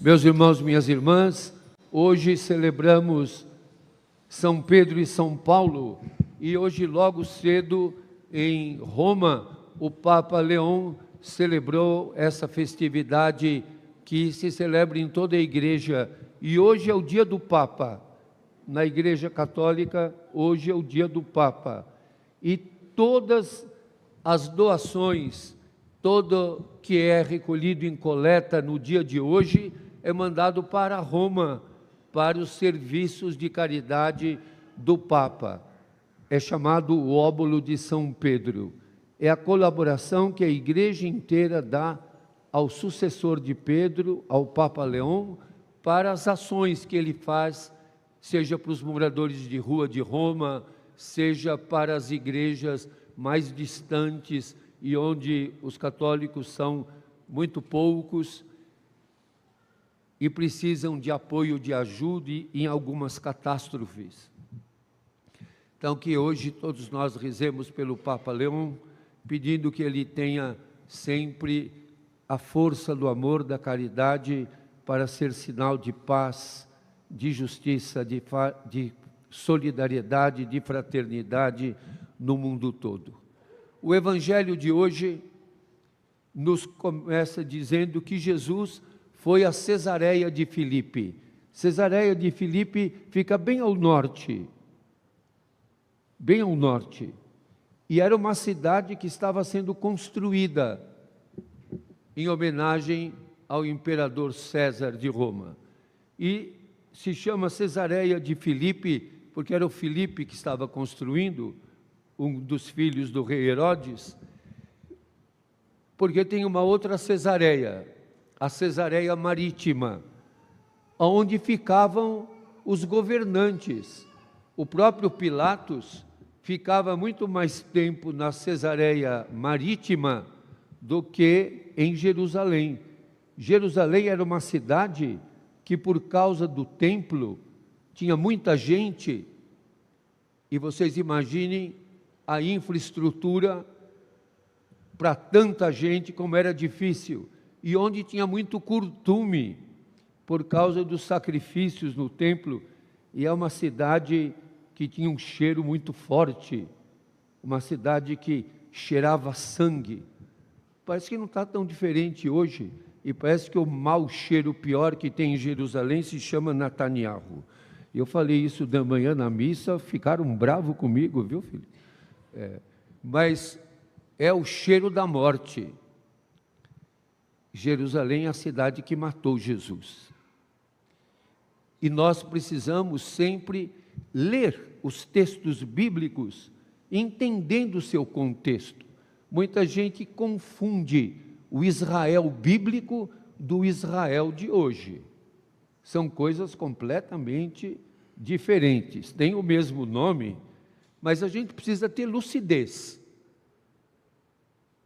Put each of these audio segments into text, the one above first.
Meus irmãos, minhas irmãs, hoje celebramos São Pedro e São Paulo, e hoje logo cedo em Roma, o Papa Leão celebrou essa festividade que se celebra em toda a igreja, e hoje é o dia do Papa. Na Igreja Católica, hoje é o dia do Papa, e todas as doações, todo que é recolhido em coleta no dia de hoje, é mandado para Roma, para os serviços de caridade do Papa. É chamado o óbolo de São Pedro. É a colaboração que a igreja inteira dá ao sucessor de Pedro, ao Papa Leão, para as ações que ele faz, seja para os moradores de rua de Roma, seja para as igrejas mais distantes e onde os católicos são muito poucos e precisam de apoio, de ajuda em algumas catástrofes. Então, que hoje todos nós rezemos pelo Papa Leão, pedindo que ele tenha sempre a força do amor, da caridade, para ser sinal de paz, de justiça, de solidariedade, de fraternidade no mundo todo. O Evangelho de hoje nos começa dizendo que Jesus foi a Cesareia de Filipe. Cesareia de Filipe fica bem ao norte, e era uma cidade que estava sendo construída em homenagem ao imperador César de Roma. E se chama Cesareia de Filipe, porque era o Filipe que estava construindo, um dos filhos do rei Herodes, porque tem uma outra Cesareia, a Cesareia Marítima, onde ficavam os governantes. O próprio Pilatos ficava muito mais tempo na Cesareia Marítima do que em Jerusalém. Jerusalém era uma cidade que, por causa do templo, tinha muita gente, e vocês imaginem a infraestrutura para tanta gente, como era difícil, e onde tinha muito curtume, por causa dos sacrifícios no templo, e é uma cidade que tinha um cheiro muito forte, uma cidade que cheirava sangue. Parece que não está tão diferente hoje, e parece que o mau cheiro pior que tem em Jerusalém se chama Netanyahu. Eu falei isso da manhã na missa, ficaram bravos comigo, viu, filho? Mas é o cheiro da morte. Jerusalém é a cidade que matou Jesus. E nós precisamos sempre ler os textos bíblicos, entendendo o seu contexto. Muita gente confunde o Israel bíblico do Israel de hoje. São coisas completamente diferentes. Tem o mesmo nome, mas a gente precisa ter lucidez.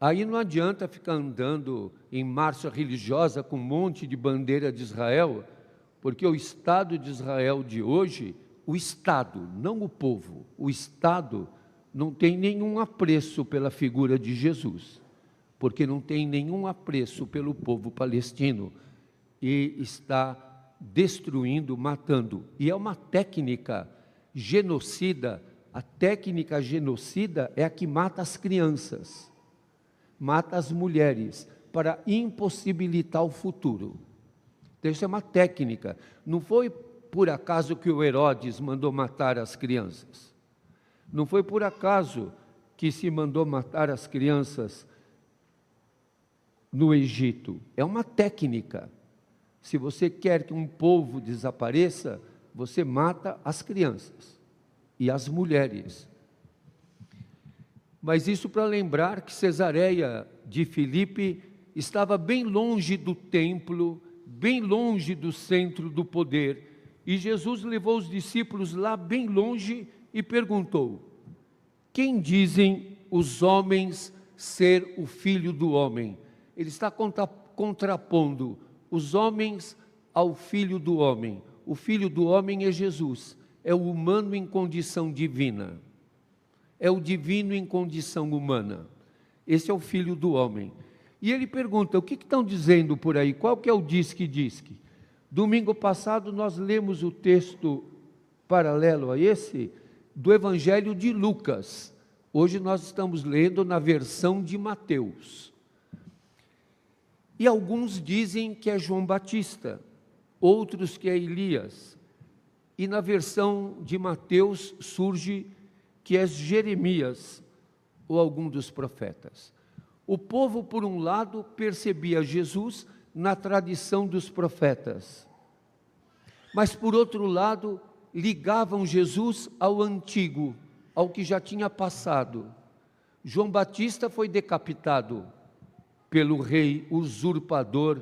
Aí não adianta ficar andando em marcha religiosa com um monte de bandeira de Israel, porque o Estado de Israel de hoje, o Estado, não o povo, o Estado não tem nenhum apreço pela figura de Jesus, porque não tem nenhum apreço pelo povo palestino, e está destruindo, matando. E é uma técnica genocida. A técnica genocida é a que mata as crianças, mata as mulheres, para impossibilitar o futuro. Então, isso é uma técnica. Não foi por acaso que o Herodes mandou matar as crianças. Não foi por acaso que se mandou matar as crianças no Egito. É uma técnica. Se você quer que um povo desapareça, você mata as crianças e as mulheres. Mas isso para lembrar que Cesareia de Filipe estava bem longe do templo, bem longe do centro do poder. E Jesus levou os discípulos lá bem longe e perguntou: quem dizem os homens ser o Filho do Homem? Ele está contrapondo os homens ao Filho do Homem. O Filho do Homem é Jesus, é o humano em condição divina. É o divino em condição humana. Esse é o Filho do Homem. E ele pergunta: o que estão dizendo por aí? Qual que é o diz-que? Domingo passado nós lemos o texto paralelo a esse do Evangelho de Lucas. Hoje nós estamos lendo na versão de Mateus. E alguns dizem que é João Batista, outros que é Elias. E na versão de Mateus surge que é Jeremias ou algum dos profetas. O povo, por um lado, percebia Jesus na tradição dos profetas, mas por outro lado, ligavam Jesus ao antigo, ao que já tinha passado. João Batista foi decapitado pelo rei usurpador,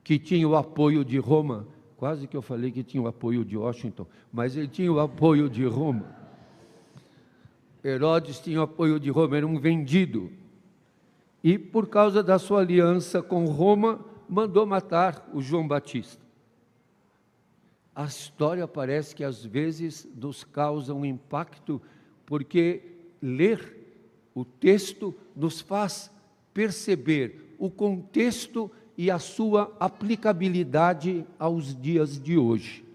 que tinha o apoio de Roma. Quase que eu falei que tinha o apoio de Washington, mas ele tinha o apoio de Roma. Herodes tinha o apoio de Roma, era um vendido. E por causa da sua aliança com Roma, mandou matar o João Batista. A história parece que às vezes nos causa um impacto, porque ler o texto nos faz perceber o contexto e a sua aplicabilidade aos dias de hoje.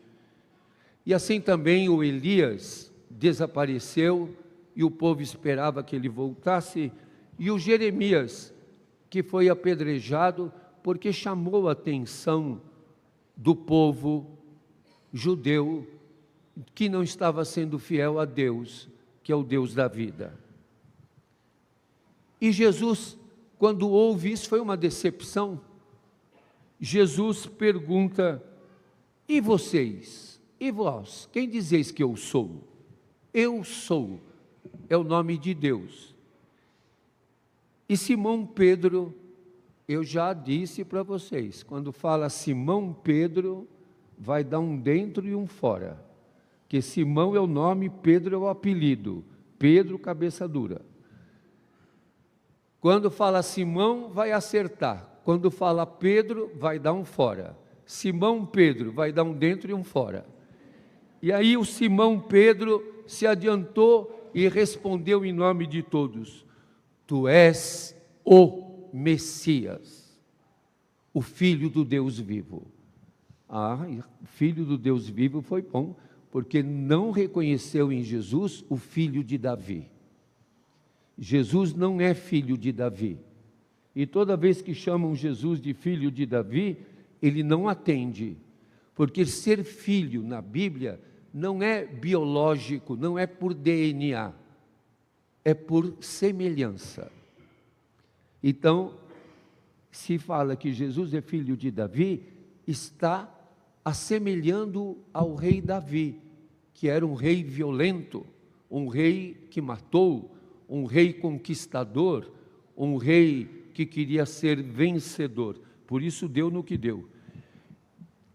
E assim também o Elias desapareceu e o povo esperava que ele voltasse, e o Jeremias, que foi apedrejado porque chamou a atenção do povo judeu que não estava sendo fiel a Deus, que é o Deus da vida. E Jesus, quando ouve isso, foi uma decepção. Jesus pergunta: e vocês? E vós? Quem dizeis que eu sou? Eu sou, é o nome de Deus. E Simão Pedro, eu já disse para vocês, quando fala Simão Pedro, vai dar um dentro e um fora, que Simão é o nome, Pedro é o apelido, Pedro cabeça dura. Quando fala Simão, vai acertar, quando fala Pedro, vai dar um fora. Simão Pedro, vai dar um dentro e um fora. E aí o Simão Pedro se adiantou e respondeu em nome de todos: tu és o Messias, o Filho do Deus vivo. Filho do Deus vivo foi bom, porque não reconheceu em Jesus o filho de Davi. Jesus não é filho de Davi. E toda vez que chamam Jesus de filho de Davi, ele não atende, porque ser filho na Bíblia não é biológico, não é por DNA, é por semelhança. Então, se fala que Jesus é filho de Davi, está assemelhando ao rei Davi, que era um rei violento, um rei que matou, um rei conquistador, um rei que queria ser vencedor. Por isso deu no que deu.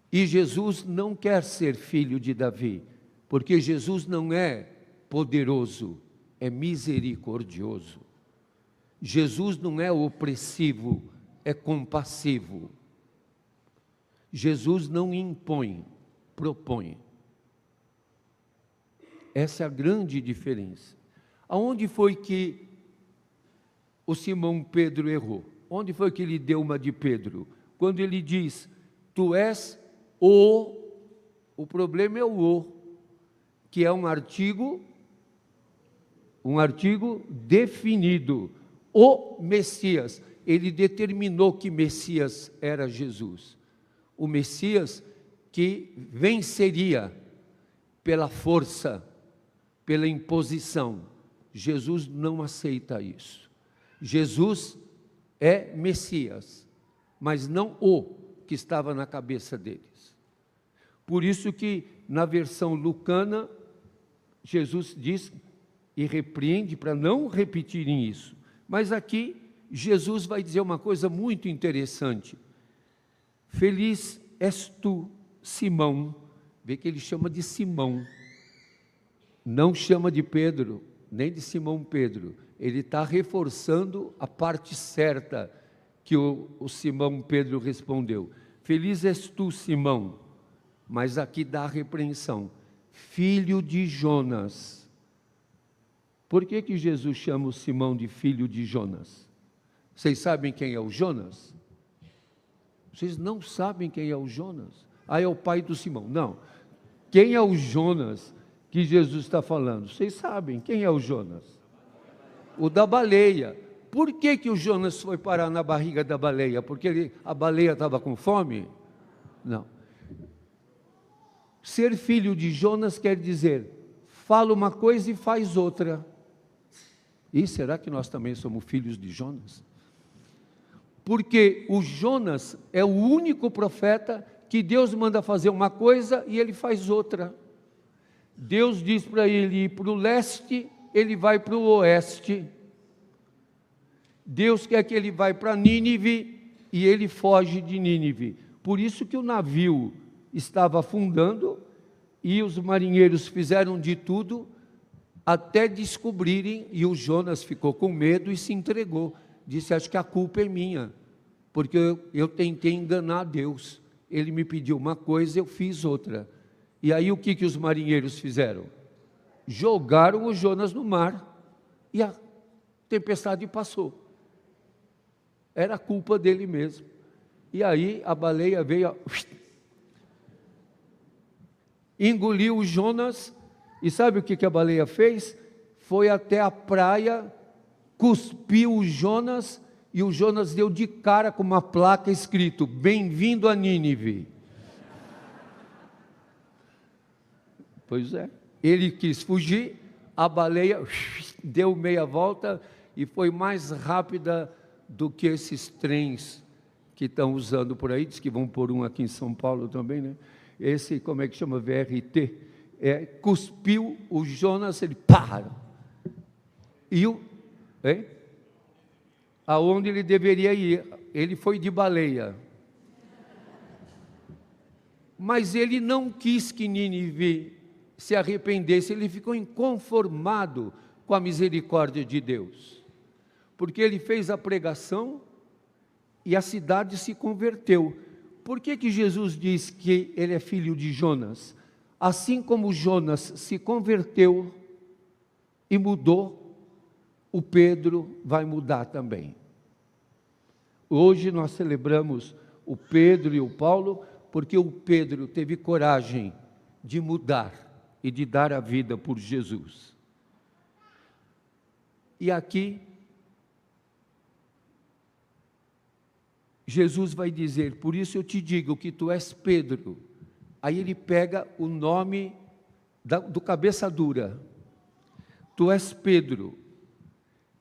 E Jesus não quer ser filho de Davi, porque Jesus não é poderoso, é misericordioso. Jesus não é opressivo, é compassivo. Jesus não impõe, propõe. Essa é a grande diferença. Aonde foi que o Simão Pedro errou? Onde foi que ele deu uma de Pedro? Quando ele diz, tu és o problema é o, que é um artigo definido. O Messias, ele determinou que Messias era Jesus. O Messias que venceria pela força, pela imposição. Jesus não aceita isso. Jesus é Messias, mas não o que estava na cabeça deles. Por isso que na versão lucana, Jesus diz e repreende para não repetirem isso. Mas aqui, Jesus vai dizer uma coisa muito interessante. Feliz és tu, Simão. Vê que ele chama de Simão. Não chama de Pedro, nem de Simão Pedro. Ele está reforçando a parte certa que o Simão Pedro respondeu. Feliz és tu, Simão. Mas aqui dá a repreensão. Filho de Jonas. Por que Jesus chama o Simão de filho de Jonas? Vocês sabem quem é o Jonas? Vocês não sabem quem é o Jonas? Ah, é o pai do Simão. Não. Quem é o Jonas que Jesus está falando? Vocês sabem quem é o Jonas? O da baleia. Por que que o Jonas foi parar na barriga da baleia? Porque a baleia estava com fome? Não. Ser filho de Jonas quer dizer, fala uma coisa e faz outra. E será que nós também somos filhos de Jonas? Porque o Jonas é o único profeta que Deus manda fazer uma coisa e ele faz outra. Deus diz para ele ir para o leste, ele vai para o oeste. Deus quer que ele vá para Nínive e ele foge de Nínive. Por isso que o navio estava afundando e os marinheiros fizeram de tudo até descobrirem, e o Jonas ficou com medo e se entregou. Disse, acho que a culpa é minha, porque eu tentei enganar Deus. Ele me pediu uma coisa, eu fiz outra. E aí o que os marinheiros fizeram? Jogaram o Jonas no mar e a tempestade passou. Era culpa dele mesmo. E aí a baleia veio, engoliu o Jonas, e sabe o que a baleia fez? Foi até a praia, cuspiu o Jonas, e o Jonas deu de cara com uma placa escrito, bem-vindo a Nínive. Pois é, ele quis fugir, a baleia deu meia volta e foi mais rápida do que esses trens que estão usando por aí, diz que vão pôr um aqui em São Paulo também, né? Esse, como é que chama? VRT, cuspiu o Jonas, ele para. E aonde ele deveria ir? Ele foi de baleia. Mas ele não quis que Nínive se arrependesse, ele ficou inconformado com a misericórdia de Deus. Porque ele fez a pregação e a cidade se converteu. Por que Jesus diz que ele é filho de Jonas? Assim como Jonas se converteu e mudou, o Pedro vai mudar também. Hoje nós celebramos o Pedro e o Paulo, porque o Pedro teve coragem de mudar e de dar a vida por Jesus. E aqui, Jesus vai dizer, por isso eu te digo que tu és Pedro. Aí ele pega o nome do cabeça dura. Tu és Pedro.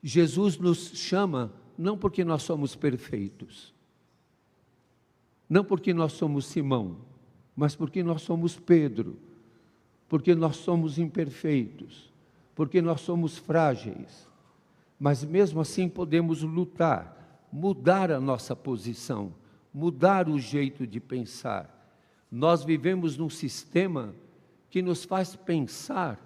Jesus nos chama não porque nós somos perfeitos, não porque nós somos Simão, mas porque nós somos Pedro, porque nós somos imperfeitos, porque nós somos frágeis, mas mesmo assim podemos lutar, mudar a nossa posição, mudar o jeito de pensar. Nós vivemos num sistema que nos faz pensar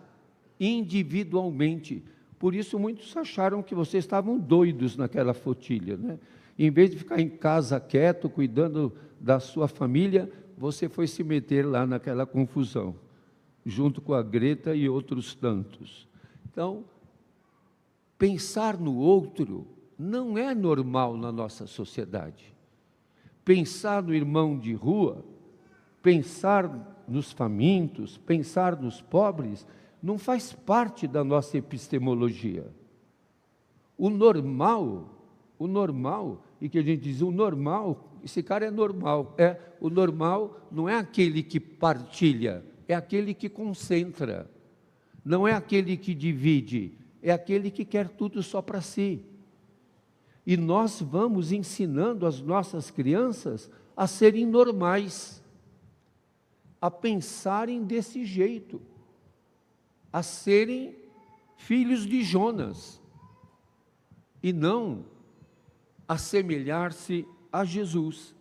individualmente. Por isso muitos acharam que vocês estavam doidos naquela flotilha, né? Em vez de ficar em casa quieto, cuidando da sua família, você foi se meter lá naquela confusão, junto com a Greta e outros tantos. Então, pensar no outro não é normal na nossa sociedade. Pensar no irmão de rua, pensar nos famintos, pensar nos pobres, não faz parte da nossa epistemologia. O normal, e que a gente diz, o normal, esse cara é normal. O normal não é aquele que partilha, é aquele que concentra. Não é aquele que divide, é aquele que quer tudo só para si. E nós vamos ensinando as nossas crianças a serem normais, a pensarem desse jeito, a serem filhos de Jonas, e não assemelhar-se a Jesus.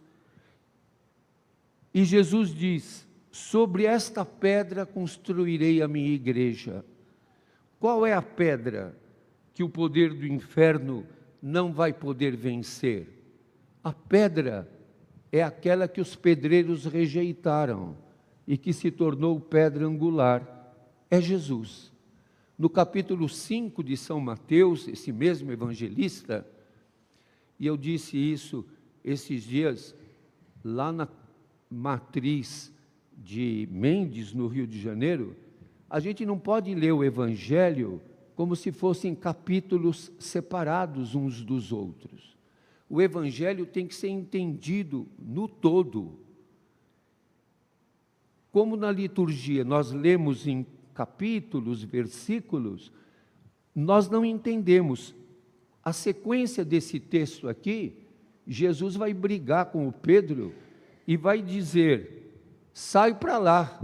E Jesus diz, sobre esta pedra construirei a minha igreja. Qual é a pedra que o poder do inferno não vai poder vencer? A pedra é aquela que os pedreiros rejeitaram e que se tornou pedra angular. É Jesus. No capítulo 5 de São Mateus, esse mesmo evangelista, e eu disse isso esses dias, lá na matriz de Mendes, no Rio de Janeiro, a gente não pode ler o Evangelho como se fossem capítulos separados uns dos outros. O Evangelho tem que ser entendido no todo. Como na liturgia nós lemos em capítulos, versículos, nós não entendemos. A sequência desse texto aqui, Jesus vai brigar com o Pedro e vai dizer: sai para lá,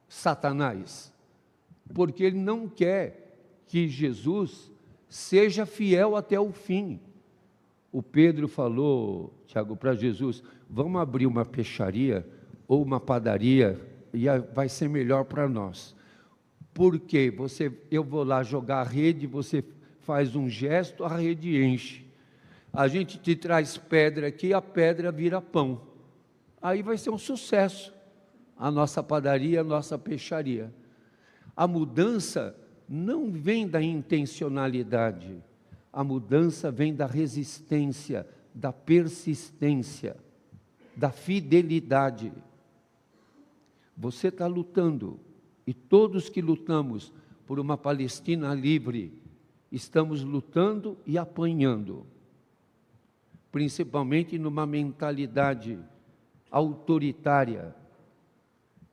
Satanás, porque ele não quer que Jesus seja fiel até o fim. O Pedro falou, Tiago, para Jesus: vamos abrir uma peixaria ou uma padaria e vai ser melhor para nós. Porque eu vou lá jogar a rede, você faz um gesto, a rede enche. A gente te traz pedra aqui, a pedra vira pão. Aí vai ser um sucesso, a nossa padaria, a nossa peixaria. A mudança não vem da intencionalidade, a mudança vem da resistência, da persistência, da fidelidade. Você está lutando, e todos que lutamos por uma Palestina livre, estamos lutando e apanhando, principalmente numa mentalidade autoritária,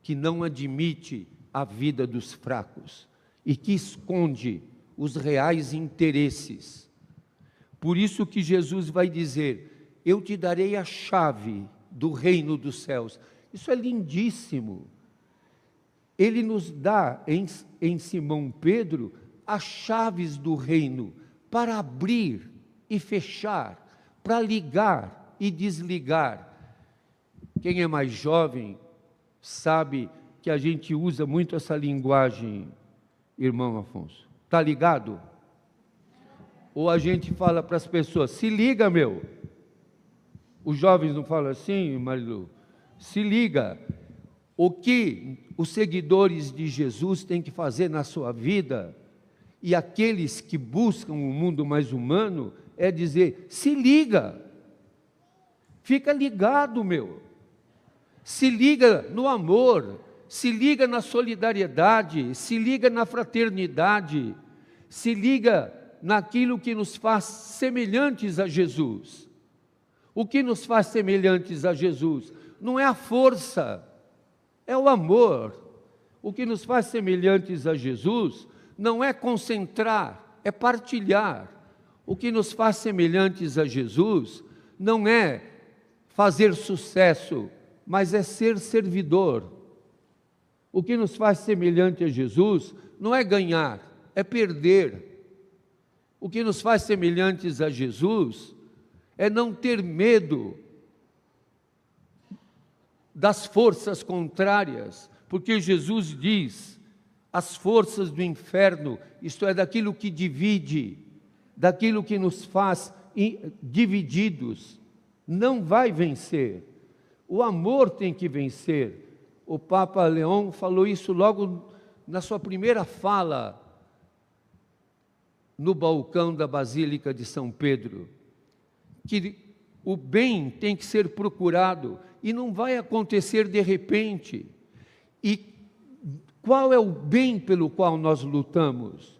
que não admite a vida dos fracos e que esconde os reais interesses. Por isso que Jesus vai dizer: eu te darei a chave do reino dos céus. Isso é lindíssimo. Ele nos dá em Simão Pedro as chaves do reino para abrir e fechar, para ligar e desligar. Quem é mais jovem sabe que a gente usa muito essa linguagem, irmão Afonso. Está ligado? Ou a gente fala para as pessoas: se liga, meu. Os jovens não falam assim, Marilu? Se liga. O que os seguidores de Jesus têm que fazer na sua vida, e aqueles que buscam um mundo mais humano, é dizer: se liga, fica ligado, meu, se liga no amor, se liga na solidariedade, se liga na fraternidade, se liga naquilo que nos faz semelhantes a Jesus. O que nos faz semelhantes a Jesus não é a força, é o amor. O que nos faz semelhantes a Jesus não é concentrar, é partilhar. O que nos faz semelhantes a Jesus não é fazer sucesso, mas é ser servidor. O que nos faz semelhante a Jesus não é ganhar, é perder. O que nos faz semelhantes a Jesus é não ter medo das forças contrárias, porque Jesus diz: as forças do inferno, isto é, daquilo que divide, daquilo que nos faz divididos, não vai vencer. O amor tem que vencer. O Papa Leão falou isso logo na sua primeira fala, no balcão da Basílica de São Pedro, que o bem tem que ser procurado, e não vai acontecer de repente. E qual é o bem pelo qual nós lutamos?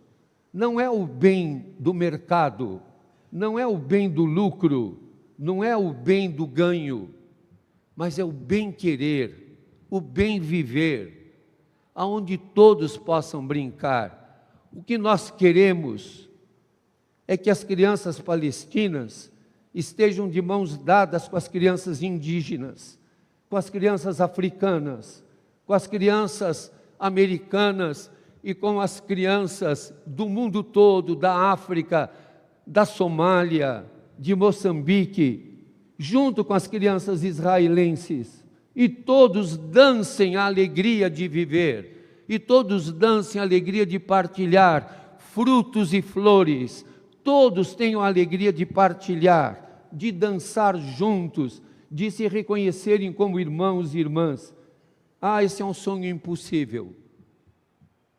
Não é o bem do mercado, não é o bem do lucro, não é o bem do ganho, mas é o bem querer, o bem viver, aonde todos possam brincar. O que nós queremos é que as crianças palestinas estejam de mãos dadas com as crianças indígenas, com as crianças africanas, com as crianças americanas e com as crianças do mundo todo, da África, da Somália, de Moçambique, junto com as crianças israelenses, e todos dancem a alegria de viver, e todos dancem a alegria de partilhar frutos e flores, todos tenham a alegria de partilhar, de dançar juntos, de se reconhecerem como irmãos e irmãs. Esse é um sonho impossível.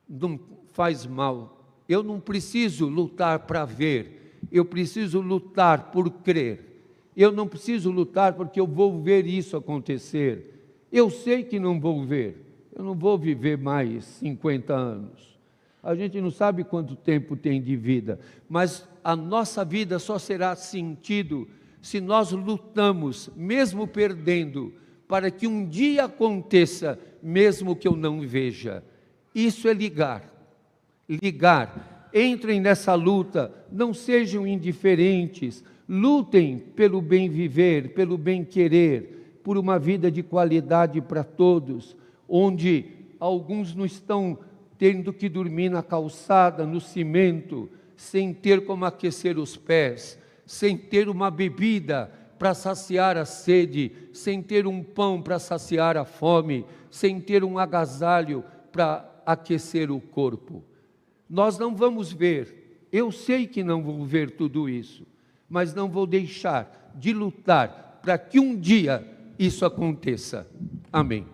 Não faz mal. Eu não preciso lutar para ver, eu preciso lutar por crer. eu não preciso lutar porque eu vou ver isso acontecer. Eu sei que não vou ver, eu não vou viver mais 50 anos. A gente não sabe quanto tempo tem de vida, mas a nossa vida só será sentido se nós lutamos, mesmo perdendo, para que um dia aconteça, mesmo que eu não veja. Isso é ligar. Entrem nessa luta, não sejam indiferentes, lutem pelo bem viver, pelo bem querer, por uma vida de qualidade para todos, onde alguns não estão tendo que dormir na calçada, no cimento, sem ter como aquecer os pés, sem ter uma bebida para saciar a sede, sem ter um pão para saciar a fome, sem ter um agasalho para aquecer o corpo. Nós não vamos ver, eu sei que não vou ver tudo isso, mas não vou deixar de lutar para que um dia isso aconteça. Amém.